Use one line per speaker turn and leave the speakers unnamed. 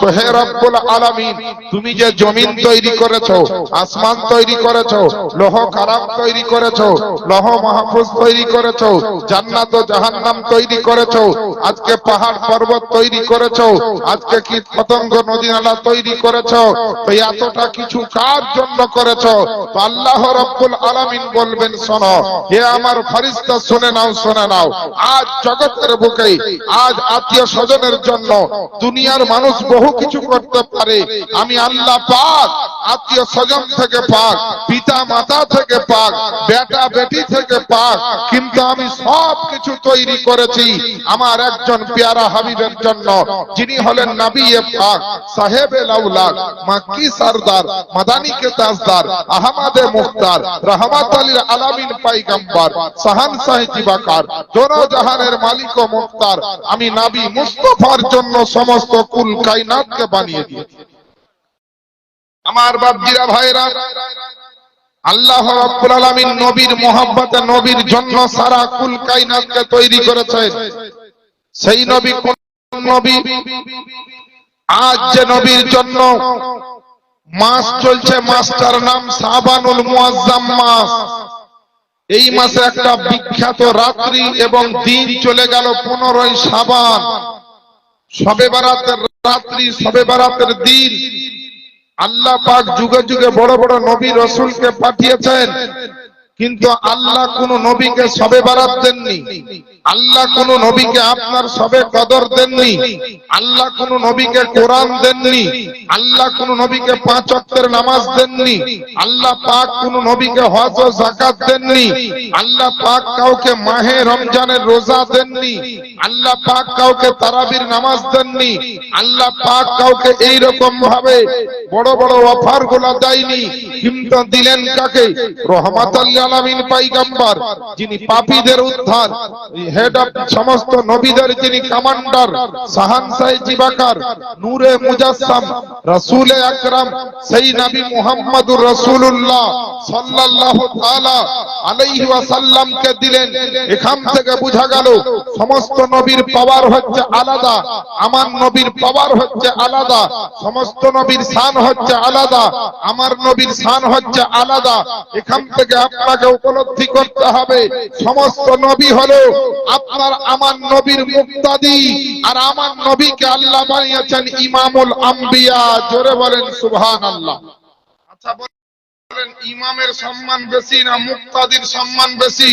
তো হে রব্বুল আলামিন, তুমি যে জমিন তৈরি করেছো, আসমান তৈরি করেছো, লৌহ কালাম তৈরি করেছো, লৌহ মাহফুজ তৈরি করেছো, জান্নাত ও জাহান্নাম তৈরি করেছো, আজকে পাহাড় পর্বত তৈরি করেছো, আজকে কীট পতঙ্গ নদী নালা তৈরি করেছো, তো এতটা কিছু কার জন্য করেছো? তো আল্লাহ রব্বুল আলামিন বলবেন, শোনো হে আমার ফেরেশতা, শুনে নাও, শুনে নাও। আজ জগতের বুকে, আজ আত্মীয় স্বজনের জন্য দুনিয়ার মানুষ বহু কিছু করতে পারে, আমি আল্লাহ পাক আত্মীয় স্বজন থেকে পাক, পিতা মাতা থেকে পাক, বেটা বেটি থেকে পাক, কিন্তু আমি সব কিছু তৈরি করেছি আমার একজন পেয়ারা হাবিবের জন্য, যিনি হলেন নবী পাক, সাহেবে লাউলাদ, মাক্কি সরদার, মাদানী কে তাজদার, আহমদে মুখতার, রহমাতুল লিল আলামিন পয়গম্বর, শাহানশাহ জিবাকার, দোনো জাহানের মালিক ও মুখতার আমি নবী মুস্তাফার জন্য সমস্ত কুল কায়নাতকে বানিয়ে দিয়েছি। আমার বাপজিরা ভাইরা, আল্লাহ রাব্বুল আলামিন নবীর মহব্বতে, নবীর জন্য সারা কুল কায়নাতকে তৈরি করেছেন। সেই নবী কোন নবী? আজ যে নবীর জন্য মাস চলছে, মাসটার নাম শাবানুল মুআজ্জাম মাস। এই মাসে একটা বিখ্যাত রাত্রি এবং দিন চলে গেল 15ই শাবান, শবে বারাতের রাত্রি, শবে বারাতের দিন। আল্লাহ পাক যুগে যুগে বড় বড় নবী রাসূলকে পাঠিয়েছেন, কিন্তু আল্লাহ কোন নবীকে শবে বারাত দেননি, আল্লাহ কোন নবীকে আপনার শবে কদর দেননি, আল্লাহ কোন নবীকে কোরআন দেননি, আল্লাহ কোন নবীকে 5 ওয়াক্তের নামাজ দেননি, আল্লাহ পাক কোন নবীকে হজ ও যাকাত দেননি, আল্লাহ পাক কাউকে মাহে রমজানের রোজা দেননি, আল্লাহ পাক কাউকে তারাবির নামাজ দেননি, আল্লাহ পাক কাউকে এই রকম ভাবে বড় বড় অফার গুলো দেয়নি, কিন্তু দিলেন কাকে? রহমাতুল লিল আলামিন পয়গম্বর, যিনি পাপীদের উদ্ধার, হেড অফ সমস্ত নবীদের যিনি কমান্ডার, শাহানশাহ জিবাকার, নূরে মুজাসসাম, রাসূলে আকরাম, সেই নবী মুহাম্মদুর রাসূলুল্লাহ সাল্লাল্লাহু তাআলা আলাইহি ওয়াসাল্লামকে দিলেন। এখান থেকে বোঝা গেল সমস্ত নবীর পাওয়ার হচ্ছে আলাদা, আমার নবীর পাওয়ার হচ্ছে আলাদা, সমস্ত নবীর শান হচ্ছে আলাদা, আমার নবীর শান হচ্ছে আলাদা। এখান থেকে আপনাকে উপলব্ধি করতে হবে, সমস্ত নবী হলো আপনার আমার নবীর মুক্তাদি, আর আমার নবীকে আল্লাহ বানিয়েছেন ইমামুল আম্বিয়া। জোরে বলেন সুবহানাল্লাহ। আচ্ছা বলেন, ইমামের সম্মান বেশি না মুক্তাদির সম্মান বেশি?